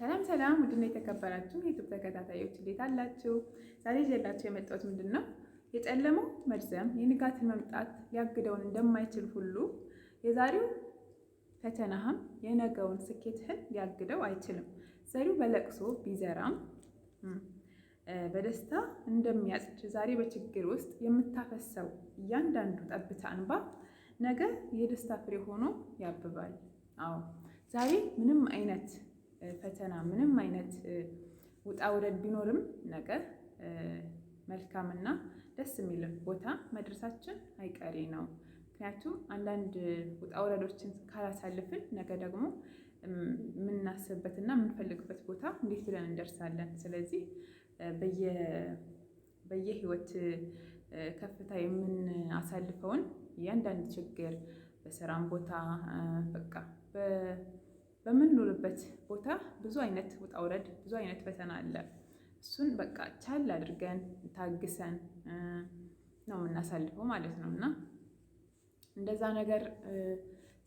ሰላም ሰላም፣ ውድና የተከበራችሁ የዩቲዩብ ተከታታዮች እንዴት አላችሁ? ዛሬ ይዤላችሁ የመጣሁት ምንድን ነው? የጨለመው መርዘም የንጋትን መምጣት ሊያግደውን እንደማይችል ሁሉ የዛሬው ፈተናህም የነገውን ስኬትህን ሊያግደው አይችልም። ዘሪው በለቅሶ ቢዘራም በደስታ እንደሚያጭድ ዛሬ በችግር ውስጥ የምታፈሰው እያንዳንዱ ጠብታ እንባ ነገ የደስታ ፍሬ ሆኖ ያብባል። አዎ ዛሬ ምንም አይነት ፈተና ምንም አይነት ውጣ ውረድ ቢኖርም ነገ መልካምና ደስ የሚል ቦታ መድረሳችን አይቀሬ ነው። ምክንያቱም አንዳንድ ውጣ ውረዶችን ካላሳልፍን ነገ ደግሞ የምናስብበትና የምንፈልግበት ቦታ እንዴት ብለን እንደርሳለን? ስለዚህ በየህይወት ከፍታ የምናሳልፈውን እያንዳንድ ችግር በስራም ቦታ በቃ በምንኖርበት ቦታ ብዙ አይነት ውጣ ውረድ ብዙ አይነት ፈተና አለ። እሱን በቃ ቻል አድርገን ታግሰን ነው የምናሳልፈው ማለት ነው። እና እንደዛ ነገር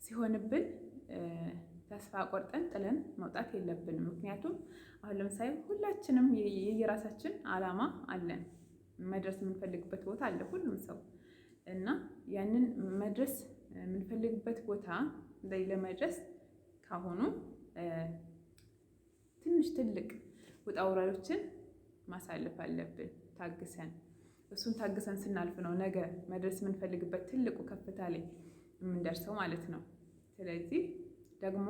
ሲሆንብን ተስፋ ቆርጠን ጥለን መውጣት የለብንም። ምክንያቱም አሁን ለምሳሌ ሁላችንም የየራሳችን ዓላማ አለን፣ መድረስ የምንፈልግበት ቦታ አለ ሁሉም ሰው እና ያንን መድረስ የምንፈልግበት ቦታ ላይ ለመድረስ ካሁኑ ትንሽ ትልቅ ውጣ ውረዶችን ማሳለፍ አለብን ታግሰን። እሱን ታግሰን ስናልፍ ነው ነገ መድረስ የምንፈልግበት ትልቁ ከፍታ ላይ የምንደርሰው ማለት ነው። ስለዚህ ደግሞ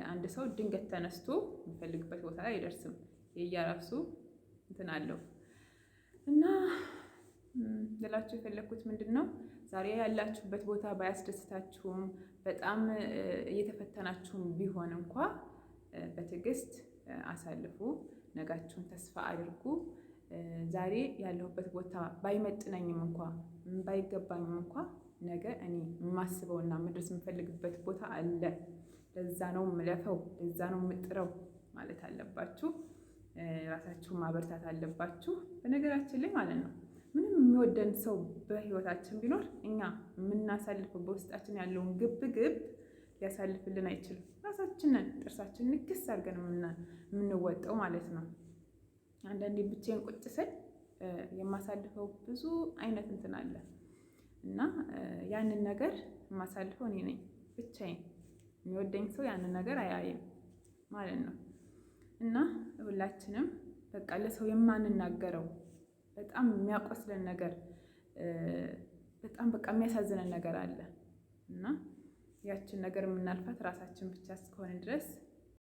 አንድ ሰው ድንገት ተነስቶ የሚፈልግበት ቦታ ላይ አይደርስም። የየራሱ እንትን አለው እና ልላችሁ የፈለግኩት ምንድን ነው፣ ዛሬ ያላችሁበት ቦታ ባያስደስታችሁም በጣም እየተፈተናችሁም ቢሆን እንኳ በትዕግስት አሳልፉ። ነጋችሁን ተስፋ አድርጉ። ዛሬ ያለሁበት ቦታ ባይመጥነኝም እንኳ ባይገባኝም እንኳ ነገ እኔ የማስበውና መድረስ የምፈልግበት ቦታ አለ። ለዛ ነው የምለፈው፣ ለዛ ነው የምጥረው ማለት አለባችሁ። ራሳችሁን ማበርታት አለባችሁ። በነገራችን ላይ ማለት ነው ምንም የሚወደን ሰው በህይወታችን ቢኖር እኛ የምናሳልፈው በውስጣችን ያለውን ግብ ሊያሳልፍልን አይችልም። ራሳችንን ጥርሳችን ንክስ አድርገን የምንወጣው ማለት ነው። አንዳንዴ ብቻዬን ቁጭ ስል የማሳልፈው ብዙ አይነት እንትን አለ እና ያንን ነገር የማሳልፈው እኔ ነኝ ብቻዬን። የሚወደኝ ሰው ያንን ነገር አያይም ማለት ነው። እና ሁላችንም በቃ ለሰው የማንናገረው በጣም የሚያቆስለን ነገር በጣም በቃ የሚያሳዝነን ነገር አለ እና ያችን ነገር የምናልፋት ራሳችን ብቻ እስከሆነ ድረስ